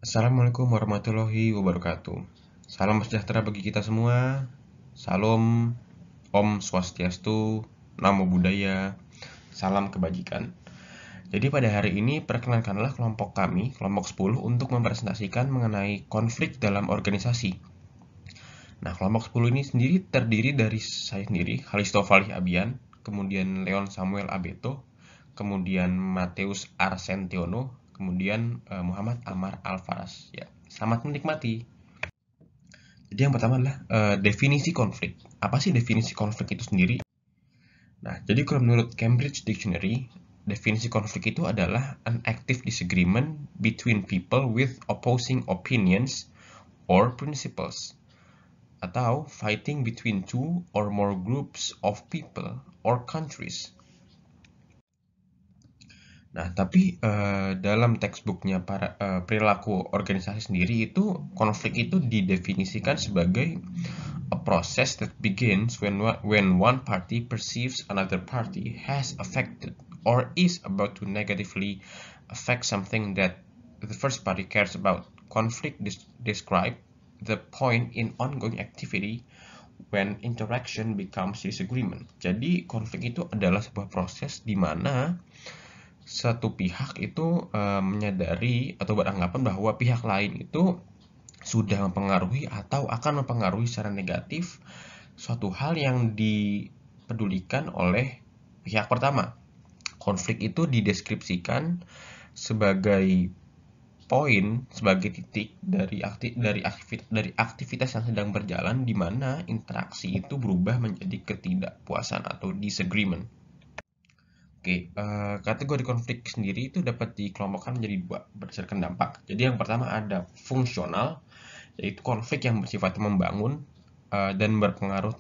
Assalamualaikum warahmatullahi wabarakatuh. Salam sejahtera bagi kita semua. Salam, Om Swastiastu, Namo Buddhaya, salam kebajikan. Jadi pada hari ini perkenalkanlah kelompok kami, kelompok 10, untuk mempresentasikan mengenai konflik dalam organisasi. Nah, kelompok 10 ini sendiri terdiri dari saya sendiri, Halisto Falih Abian, kemudian Leon Samuel Abeto, kemudian Mateus Arsentiono, kemudian Muhammad Amar Alfaras. Ya, selamat menikmati. Jadi yang pertama adalah definisi konflik. Apa sih definisi konflik itu sendiri? Nah, jadi kalau menurut Cambridge Dictionary, definisi konflik itu adalah an active disagreement between people with opposing opinions or principles, atau fighting between two or more groups of people or countries. Nah, tapi dalam textbooknya para perilaku organisasi sendiri itu konflik itu didefinisikan sebagai a process that begins when one party perceives another party has affected or is about to negatively affect something that the first party cares about. Conflict describe the point in ongoing activity when interaction becomes disagreement. Jadi konflik itu adalah sebuah proses di mana satu pihak itu menyadari atau beranggapan bahwa pihak lain itu sudah mempengaruhi atau akan mempengaruhi secara negatif suatu hal yang dipedulikan oleh pihak pertama. Konflik itu dideskripsikan sebagai poin, sebagai titik dari aktivitas yang sedang berjalan di mana interaksi itu berubah menjadi ketidakpuasan atau disagreement. Oke, kategori konflik sendiri itu dapat dikelompokkan menjadi dua berdasarkan dampak. Jadi yang pertama ada fungsional, yaitu konflik yang bersifat membangun dan berpengaruh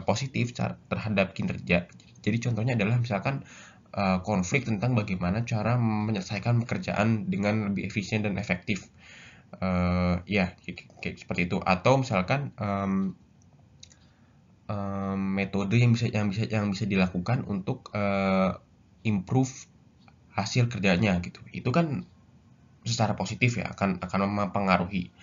positif terhadap kinerja. Jadi contohnya adalah misalkan konflik tentang bagaimana cara menyelesaikan pekerjaan dengan lebih efisien dan efektif. Ya, kayak seperti itu. Atau misalkan metode yang bisa dilakukan untuk improve hasil kerjanya gitu. Itu kan secara positif ya akan mempengaruhi.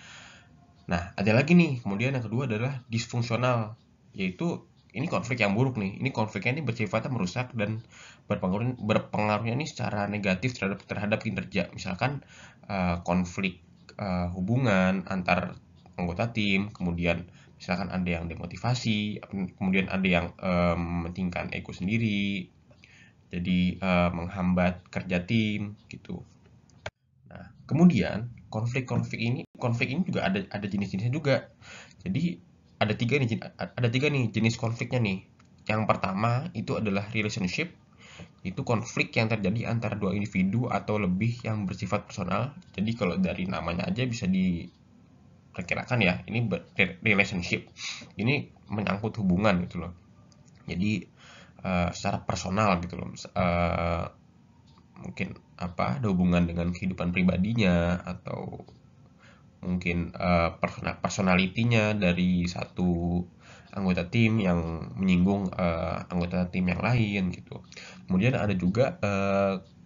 Nah, ada lagi nih. Kemudian yang kedua adalah disfungsional, yaitu ini konflik yang buruk nih. Ini konfliknya ini bersifat merusak dan berpengaruhnya ini secara negatif terhadap kinerja. Misalkan konflik hubungan antar anggota tim, kemudian misalkan ada yang demotivasi, kemudian ada yang mementingkan ego sendiri, jadi menghambat kerja tim gitu. Nah, kemudian konflik ini juga ada jenis-jenisnya juga. Jadi ada tiga nih jenis konfliknya nih. Yang pertama itu adalah relationship. Itu konflik yang terjadi antara dua individu atau lebih yang bersifat personal. Jadi kalau dari namanya aja bisa diperkirakan ya, ini relationship. Ini menyangkut hubungan gitu loh. Jadi secara personal gitu loh. Mungkin ada hubungan dengan kehidupan pribadinya, atau mungkin personalitinya dari satu anggota tim yang menyinggung anggota tim yang lain gitu. Kemudian ada juga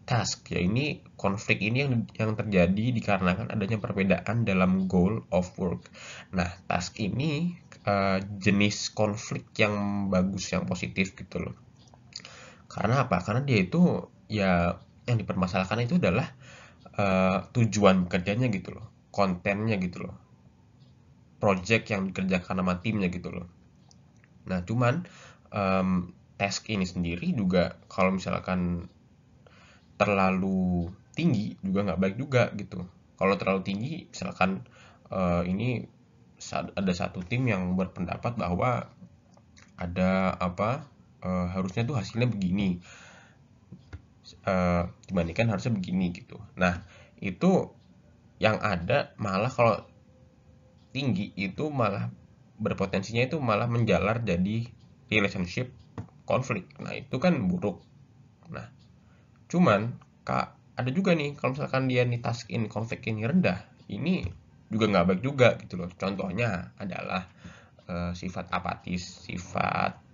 task, ya ini konflik ini yang terjadi dikarenakan adanya perbedaan dalam goal of work. Nah, task ini jenis konflik yang bagus, yang positif gitu loh. Karena apa? Karena dia itu ya yang dipermasalahkan itu adalah tujuan kerjanya gitu loh, kontennya gitu loh, project yang dikerjakan sama timnya gitu loh. Nah, cuman task ini sendiri juga kalau misalkan terlalu tinggi juga nggak baik juga gitu. Kalau terlalu tinggi, misalkan ini ada satu tim yang berpendapat bahwa ada harusnya tuh hasilnya begini, dibandingkan harusnya begini gitu. Nah, itu yang ada malah kalau tinggi itu malah berpotensinya itu malah menjalar jadi relationship konflik. Nah, itu kan buruk. Nah, cuman Kak, ada juga nih kalau misalkan dia nih task ini konflik ini rendah, ini juga nggak baik juga gitu loh. Contohnya adalah sifat apatis, sifat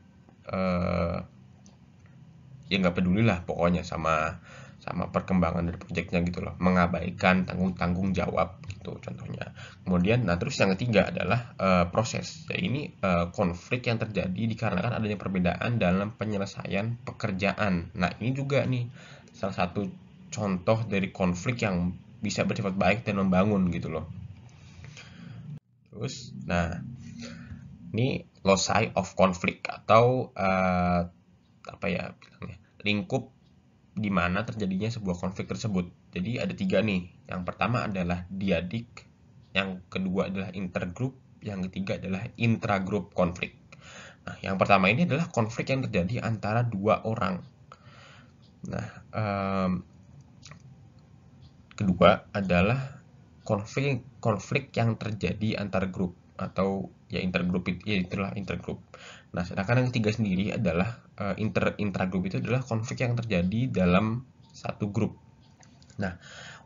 ya nggak peduli lah pokoknya sama sama perkembangan dari proyeknya gitu loh, mengabaikan tanggung jawab gitu contohnya. Kemudian, nah terus yang ketiga adalah proses. Ya ini konflik yang terjadi dikarenakan adanya perbedaan dalam penyelesaian pekerjaan. Nah ini juga nih salah satu contoh dari konflik yang bisa bersifat baik dan membangun gitu loh. Terus, nah ini loci of conflict atau apa ya bilangnya, lingkup di mana terjadinya sebuah konflik tersebut. Jadi ada 3 nih. Yang pertama adalah diadik, yang kedua adalah intergroup, yang ketiga adalah intragroup konflik. Nah, yang pertama ini adalah konflik yang terjadi antara 2 orang. Nah, kedua adalah konflik yang terjadi antar grup atau ya intergroup, ya itulah intergroup. Nah, sedangkan yang ketiga sendiri adalah intragroup, itu adalah konflik yang terjadi dalam satu grup. Nah,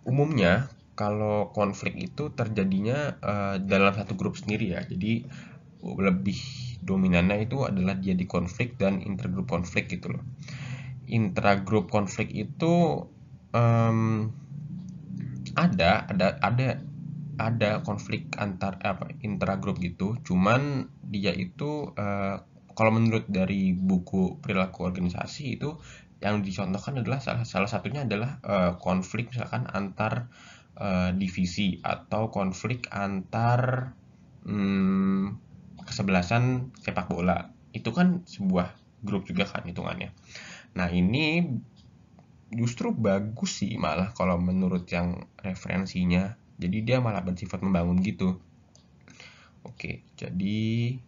umumnya kalau konflik itu terjadinya dalam satu grup sendiri ya. Jadi lebih dominannya itu adalah dia di konflik dan intergroup konflik gitu loh. Intragroup konflik itu em, ada konflik antar intragroup gitu. Cuman dia itu kalau menurut dari buku perilaku organisasi itu yang dicontohkan adalah salah satunya adalah konflik misalkan antar divisi atau konflik antar kesebelasan sepak bola. Itu kan sebuah grup juga kan hitungannya. Nah, ini justru bagus sih malah kalau menurut yang referensinya. Jadi dia malah bersifat membangun gitu. Oke, jadi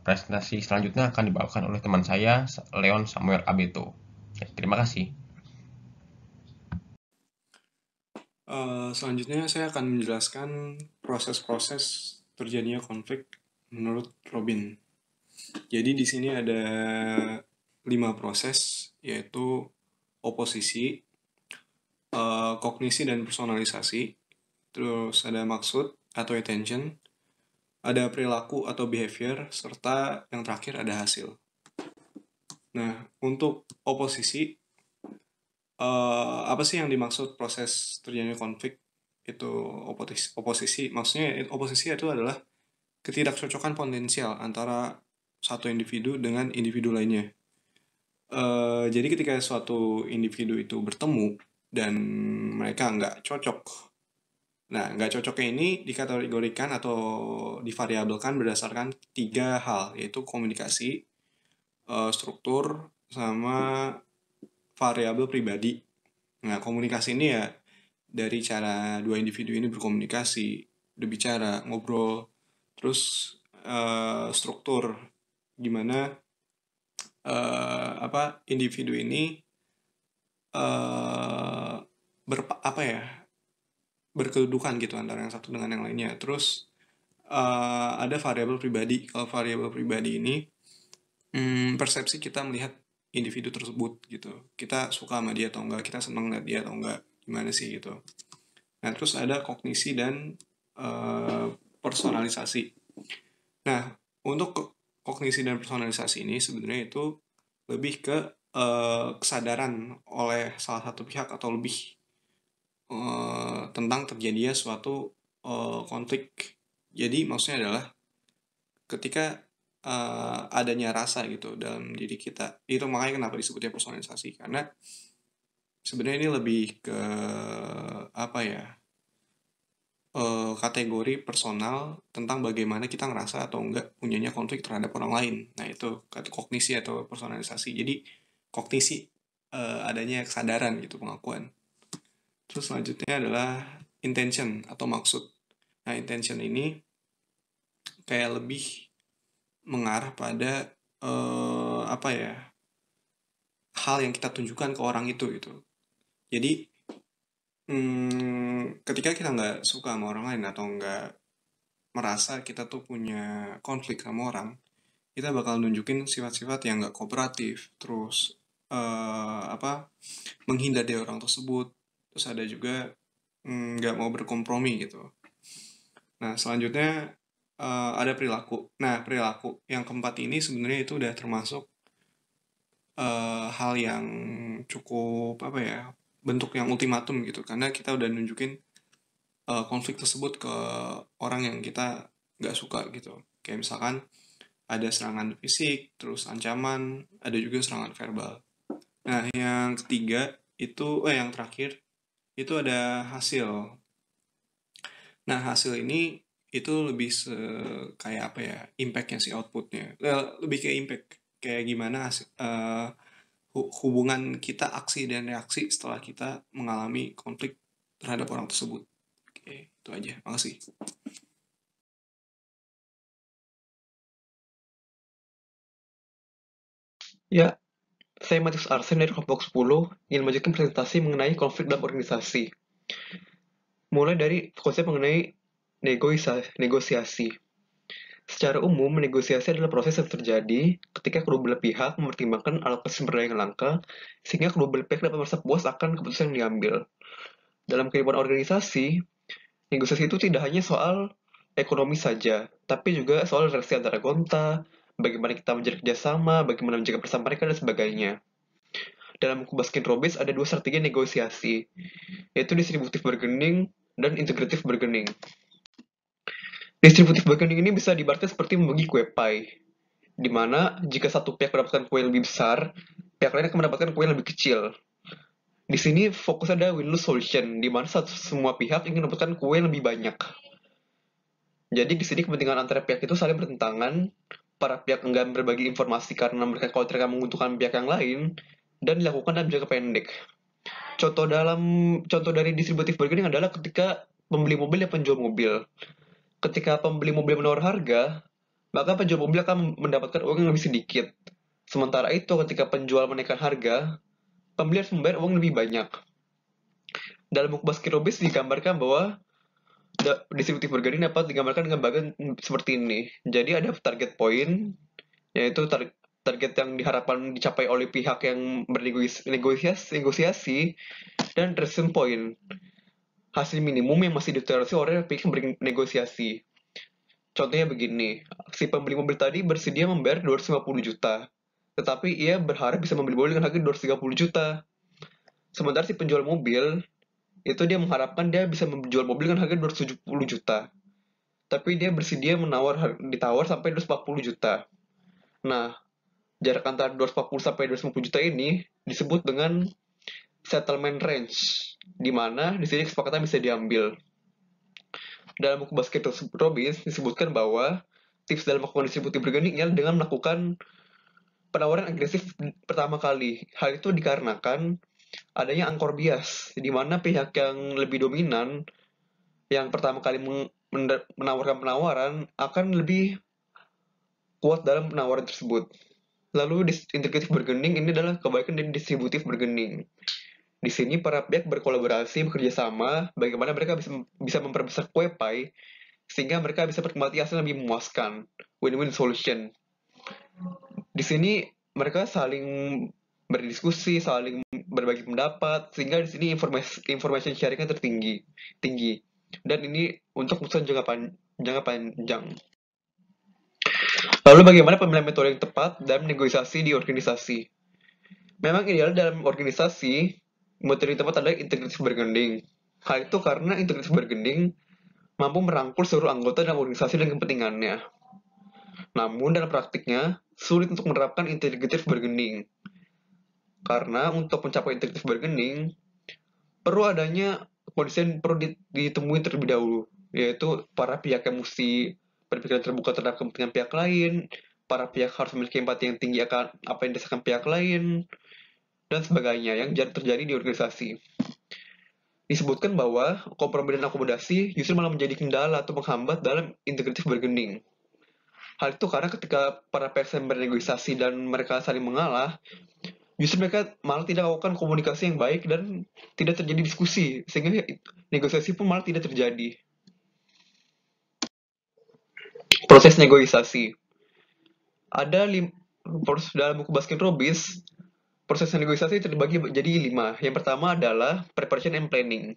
presentasi selanjutnya akan dibawakan oleh teman saya, Leon Samuel Abeto. Ya, terima kasih. Selanjutnya saya akan menjelaskan proses-proses terjadinya konflik menurut Robin. Jadi di sini ada 5 proses, yaitu oposisi, kognisi dan personalisasi, terus ada maksud atau attention, ada perilaku atau behavior, serta yang terakhir ada hasil. Nah, untuk oposisi, apa sih yang dimaksud proses terjadinya konflik? Itu oposisi, maksudnya oposisi itu adalah ketidakcocokan potensial antara satu individu dengan individu lainnya. Jadi ketika suatu individu itu bertemu dan mereka nggak cocok, nah nggak cocoknya ini dikategorikan atau divariabelkan berdasarkan 3 hal, yaitu komunikasi, struktur, sama variabel pribadi. Nah, komunikasi ini ya dari cara dua individu ini berkomunikasi, berbicara, ngobrol, terus struktur gimana individu ini eh apa ya, berkedudukan gitu antara yang satu dengan yang lainnya. Terus ada variabel pribadi. Kalau variabel pribadi ini persepsi kita melihat individu tersebut gitu. Kita suka sama dia atau enggak, kita senang lihat dia atau enggak, gimana sih gitu. Nah, terus ada kognisi dan personalisasi. Nah, untuk kognisi dan personalisasi ini sebenarnya itu lebih ke kesadaran oleh salah satu pihak atau lebih tentang terjadinya suatu konflik. Jadi maksudnya adalah ketika adanya rasa gitu dalam diri kita. Itu makanya kenapa disebutnya personalisasi, karena sebenarnya ini lebih ke apa ya, kategori personal tentang bagaimana kita ngerasa atau enggak punyanya konflik terhadap orang lain. Nah itu kognisi atau personalisasi. Jadi kognisi adanya kesadaran gitu, pengakuan. Terus selanjutnya adalah intention atau maksud. Nah intention ini kayak lebih mengarah pada apa ya, hal yang kita tunjukkan ke orang itu gitu. Jadi ketika kita nggak suka sama orang lain atau nggak merasa kita tuh punya konflik sama orang, kita bakal nunjukin sifat-sifat yang nggak kooperatif, terus menghindar dari orang tersebut, terus ada juga nggak mau berkompromi gitu. Nah selanjutnya ada perilaku. Nah perilaku yang keempat ini sebenarnya itu udah termasuk hal yang cukup apa ya, bentuk yang ultimatum gitu, karena kita udah nunjukin konflik tersebut ke orang yang kita nggak suka gitu. Kayak misalkan ada serangan fisik, terus ancaman, ada juga serangan verbal. Nah, yang ketiga itu, yang terakhir itu ada hasil. Nah, hasil ini itu lebih kayak apa ya, impactnya si outputnya. Lebih kayak impact, kayak gimana hubungan kita, aksi dan reaksi setelah kita mengalami konflik terhadap orang tersebut. Oke, itu aja. Makasih. Ya, saya Matius Arsen dari kelompok 10 ingin melanjutkan presentasi mengenai konflik dalam organisasi. Mulai dari konsep mengenai negosiasi. Secara umum, negosiasi adalah proses yang terjadi ketika kedua belah pihak mempertimbangkan alokasi sumber daya yang langka, sehingga kedua belah pihak dapat merasa puas akan keputusan yang diambil. Dalam kehidupan organisasi, negosiasi itu tidak hanya soal ekonomi saja, tapi juga soal relasi antara anggota, bagaimana kita menjalin kerjasama, bagaimana menjaga bersama mereka, dan sebagainya. Dalam buku Baskin-Robbins ada dua strategi negosiasi, yaitu distributive bargaining dan integrative bargaining. Distributive bargaining ini bisa diibaratkan seperti membagi kue pie, di mana jika satu pihak mendapatkan kue yang lebih besar, pihak lain akan mendapatkan kue yang lebih kecil. Di sini fokus ada win-lose solution, di mana semua pihak ingin mendapatkan kue yang lebih banyak. Jadi di sini kepentingan antara pihak itu saling bertentangan, para pihak enggan berbagi informasi karena mereka khawatir akan menguntungkan pihak yang lain, dan dilakukan dalam jangka pendek. Contoh dari distributive bargaining adalah ketika pembeli mobil dan penjual mobil. Ketika pembeli mobil menawar harga, maka penjual mobil akan mendapatkan uang yang lebih sedikit. Sementara itu, ketika penjual menaikkan harga, pembeli harus membayar uang lebih banyak. Dalam buku Baskin-Robbins digambarkan bahwa distributive bargaining dapat digambarkan dengan bagian seperti ini. Jadi ada target point, yaitu target yang diharapkan dicapai oleh pihak yang bernegosiasi, dan resistance point, hasil minimum yang masih ditoleransi oleh pihak yang bernegosiasi. Contohnya begini, si pembeli mobil tadi bersedia membayar 250 juta, tetapi ia berharap bisa membeli mobil dengan harga 230 juta. Sementara si penjual mobil, itu dia mengharapkan dia bisa menjual mobil dengan harga 270 juta. Tapi dia bersedia ditawar sampai 240 juta. Nah, jarak antara 240 sampai 250 juta ini disebut dengan settlement range, di mana di sini kesepakatan bisa diambil. Dalam buku Baskin-Robbins disebutkan bahwa tips dalam melakukan distributive bargaining ialah dengan melakukan penawaran agresif pertama kali. Hal itu dikarenakan adanya angkor bias, di mana pihak yang lebih dominan yang pertama kali menawarkan penawaran akan lebih kuat dalam penawaran tersebut. Lalu integrative bargaining ini adalah kebaikan dari distributive bargaining. Di sini para pihak berkolaborasi, bekerja sama, bagaimana mereka bisa memperbesar kue pie sehingga mereka bisa menikmati hasil yang lebih memuaskan, win-win solution. Di sini mereka saling berdiskusi, saling berbagi pendapat, sehingga di sini information sharingnya tinggi. Dan ini untuk keputusan jangka panjang. Lalu bagaimana pemilihan metode yang tepat dalam negosiasi di organisasi? Memang ideal dalam organisasi, metode yang tepat adalah integrative bargaining. Hal itu karena integrative bargaining mampu merangkul seluruh anggota dalam organisasi dan kepentingannya. Namun dalam praktiknya, sulit untuk menerapkan integrative bargaining. Karena untuk mencapai integrative bargaining, perlu adanya kondisi yang perlu ditemui terlebih dahulu, yaitu para pihak yang mesti berpikiran terbuka terhadap kepentingan pihak lain, para pihak harus memiliki empati yang tinggi akan apa yang dirasakan pihak lain, dan sebagainya yang terjadi di organisasi. Disebutkan bahwa kompromi dan akomodasi justru malah menjadi kendala atau menghambat dalam integrative bargaining. Hal itu karena ketika para pihak saling bernegosiasi dan mereka saling mengalah, justru mereka malah tidak melakukan komunikasi yang baik dan tidak terjadi diskusi, sehingga negosiasi pun malah tidak terjadi. Proses negosiasi. Dalam buku Baskin-Robbins, proses negosiasi terbagi jadi 5. Yang pertama adalah preparation and planning.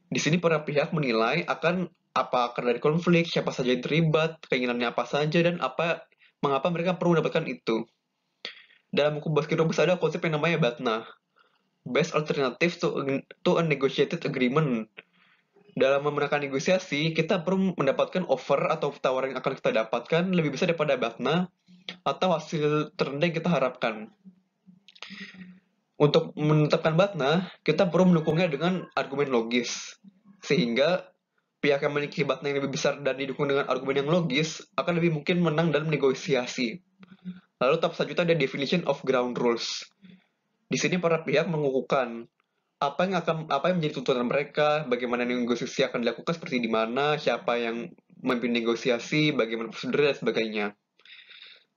Di sini para pihak menilai apa akar dari konflik, siapa saja yang terlibat, keinginannya apa saja, dan mengapa mereka perlu mendapatkan itu. Dalam buku Baskin Robbins ada konsep yang namanya BATNA, Best Alternative to a Negotiated Agreement. Dalam memenangkan negosiasi, kita perlu mendapatkan offer atau tawaran yang akan kita dapatkan lebih besar daripada BATNA atau hasil terendah yang kita harapkan. Untuk menetapkan BATNA, kita perlu mendukungnya dengan argumen logis. Sehingga pihak yang memiliki BATNA yang lebih besar dan didukung dengan argumen yang logis akan lebih mungkin menang dalam negosiasi. Lalu tahap selanjutnya ada definition of ground rules. Di sini para pihak mengukuhkan apa yang menjadi tuntutan mereka, bagaimana negosiasi akan dilakukan seperti di mana, siapa yang memimpin negosiasi, bagaimana prosedur dan sebagainya.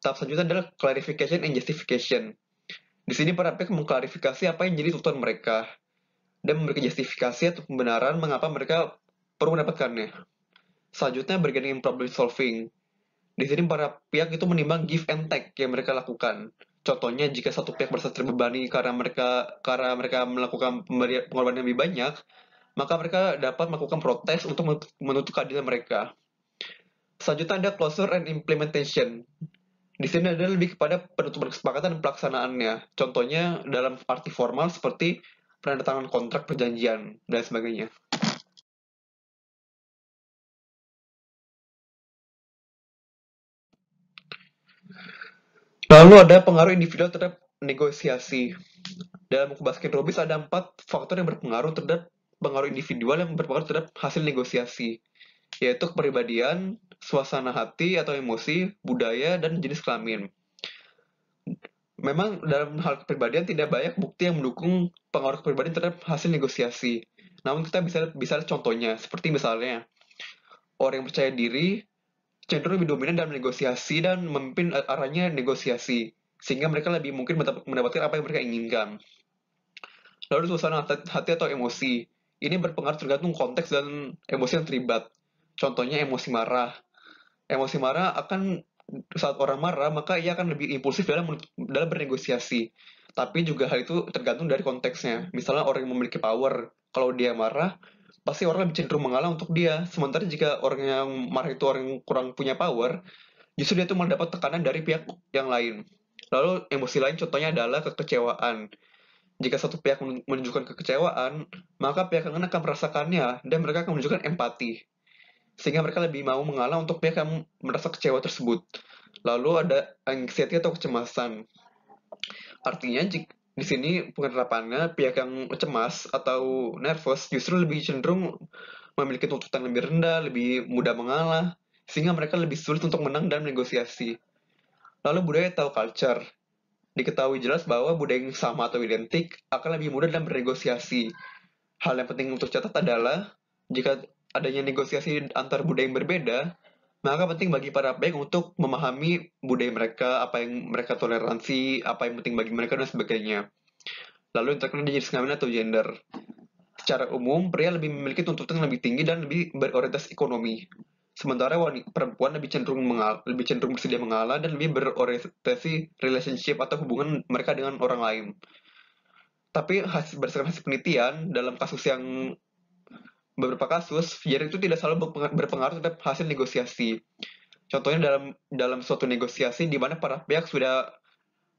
Tahap selanjutnya adalah clarification and justification. Di sini para pihak mengklarifikasi apa yang menjadi tuntutan mereka dan memberikan justifikasi atau pembenaran mengapa mereka perlu mendapatkannya. Selanjutnya bergabung problem solving. Di sini para pihak itu menimbang give and take yang mereka lakukan. Contohnya jika satu pihak merasa terbebani karena mereka melakukan pengorbanan yang lebih banyak, maka mereka dapat melakukan protes untuk menuntut keadilan mereka. Selanjutnya ada closure and implementation. Di sini ada lebih kepada penutupan kesepakatan dan pelaksanaannya. Contohnya dalam arti formal seperti penandatanganan kontrak perjanjian dan sebagainya. Lalu ada pengaruh individu terhadap negosiasi. Dalam buku Baskin Robbins ada 4 faktor yang berpengaruh terhadap pengaruh individual yang berpengaruh terhadap hasil negosiasi, yaitu kepribadian, suasana hati atau emosi, budaya, dan jenis kelamin. Memang dalam hal kepribadian tidak banyak bukti yang mendukung pengaruh kepribadian terhadap hasil negosiasi. Namun kita bisa lihat contohnya, seperti misalnya orang yang percaya diri cenderung lebih dominan dalam negosiasi dan memimpin arahnya negosiasi, sehingga mereka lebih mungkin mendapatkan apa yang mereka inginkan. Lalu suasana hati atau emosi, ini berpengaruh tergantung konteks dan emosi yang terlibat. Contohnya emosi marah. Emosi marah akan saat orang marah, maka ia akan lebih impulsif dalam bernegosiasi. Tapi juga hal itu tergantung dari konteksnya. Misalnya orang yang memiliki power, kalau dia marah, pasti orang lebih cenderung mengalah untuk dia. Sementara jika orang yang marah itu orang yang kurang punya power, justru dia itu mendapat tekanan dari pihak yang lain. Lalu emosi lain contohnya adalah kekecewaan. Jika satu pihak menunjukkan kekecewaan, maka pihak yang lain akan merasakannya dan mereka akan menunjukkan empati. Sehingga mereka lebih mau mengalah untuk pihak yang merasa kecewa tersebut. Lalu ada anxiety atau kecemasan. Artinya di sini penerapannya pihak yang cemas atau nervous justru lebih cenderung memiliki tuntutan lebih rendah, lebih mudah mengalah, sehingga mereka lebih sulit untuk menang dalam negosiasi. Lalu budaya atau culture. Diketahui jelas bahwa budaya yang sama atau identik akan lebih mudah dalam bernegosiasi. Hal yang penting untuk catat adalah jika adanya negosiasi antar budaya yang berbeda, maka penting bagi para pihak untuk memahami budaya mereka, apa yang mereka toleransi, apa yang penting bagi mereka, dan sebagainya. Lalu yang terakhir jenis kelamin atau gender. Secara umum, pria lebih memiliki tuntutan yang lebih tinggi dan lebih berorientasi ekonomi. Sementara perempuan lebih cenderung bersedia mengalah dan lebih berorientasi relationship atau hubungan mereka dengan orang lain. Tapi berdasarkan hasil penelitian, dalam kasus yang beberapa kasus, gender itu tidak selalu berpengaruh terhadap hasil negosiasi. Contohnya dalam suatu negosiasi di mana para pihak sudah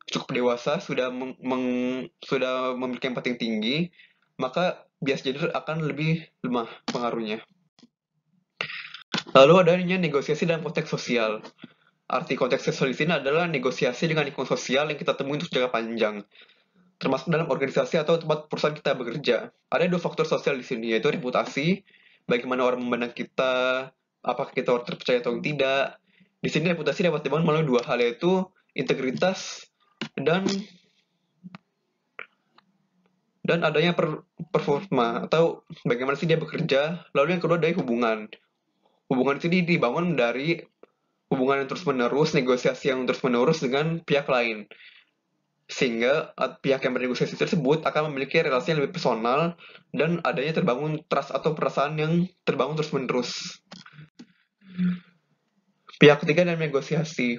cukup dewasa, sudah memiliki empati yang tinggi, maka bias gender akan lebih lemah pengaruhnya. Lalu adanya negosiasi dalam konteks sosial. Arti konteks sosial di sini adalah negosiasi dengan lingkungan sosial yang kita temui untuk jangka panjang, termasuk dalam organisasi atau tempat perusahaan kita bekerja. Ada 2 faktor sosial di sini, yaitu reputasi, bagaimana orang memandang kita, apakah kita orang terpercaya atau tidak. Di sini reputasi dapat dibangun melalui 2 hal, yaitu integritas dan adanya performa atau bagaimana sih dia bekerja. Lalu yang kedua dari hubungan. Hubungan ini dibangun dari hubungan yang terus-menerus, negosiasi yang terus-menerus dengan pihak lain. Sehingga pihak yang bernegosiasi tersebut akan memiliki relasi yang lebih personal dan adanya terbangun trust atau perasaan yang terbangun terus-menerus. Pihak ketiga dalam negosiasi.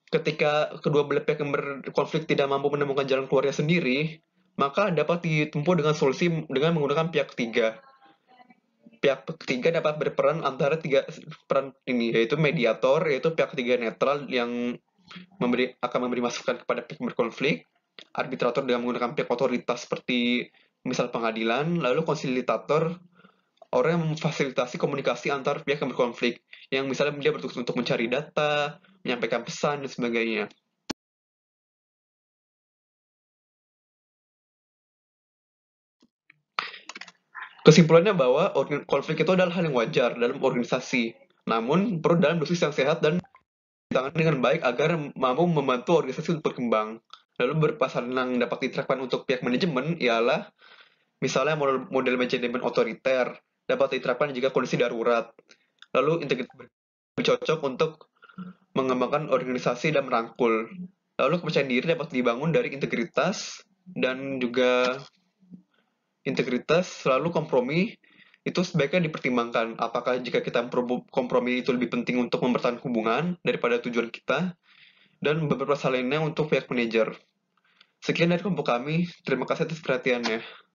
Ketika kedua belah pihak yang berkonflik tidak mampu menemukan jalan keluarnya sendiri, maka dapat ditempuh dengan solusi dengan menggunakan pihak ketiga. Pihak ketiga dapat berperan antara 3 peran ini, yaitu mediator, yaitu pihak ketiga netral yang akan memberi masukan kepada pihak berkonflik, arbitrator dengan menggunakan pihak otoritas seperti misal pengadilan, lalu konsilitator orang yang memfasilitasi komunikasi antar pihak yang berkonflik, yang misalnya dia bertugas untuk mencari data, menyampaikan pesan, dan sebagainya. Kesimpulannya bahwa konflik itu adalah hal yang wajar dalam organisasi, namun perlu dalam dosis yang sehat dan ditangani dengan baik agar mampu membantu organisasi untuk berkembang. Lalu beberapa saran yang dapat diterapkan untuk pihak manajemen ialah misalnya model manajemen otoriter dapat diterapkan jika kondisi darurat. Lalu integritas cocok untuk mengembangkan organisasi dan merangkul. Lalu kepercayaan diri dapat dibangun dari integritas dan juga integritas, lalu kompromi itu sebaiknya dipertimbangkan. Apakah jika kita kompromi itu lebih penting untuk mempertahankan hubungan daripada tujuan kita, dan beberapa hal lainnya untuk pihak manajer. Sekian dari kelompok kami. Terima kasih atas perhatiannya.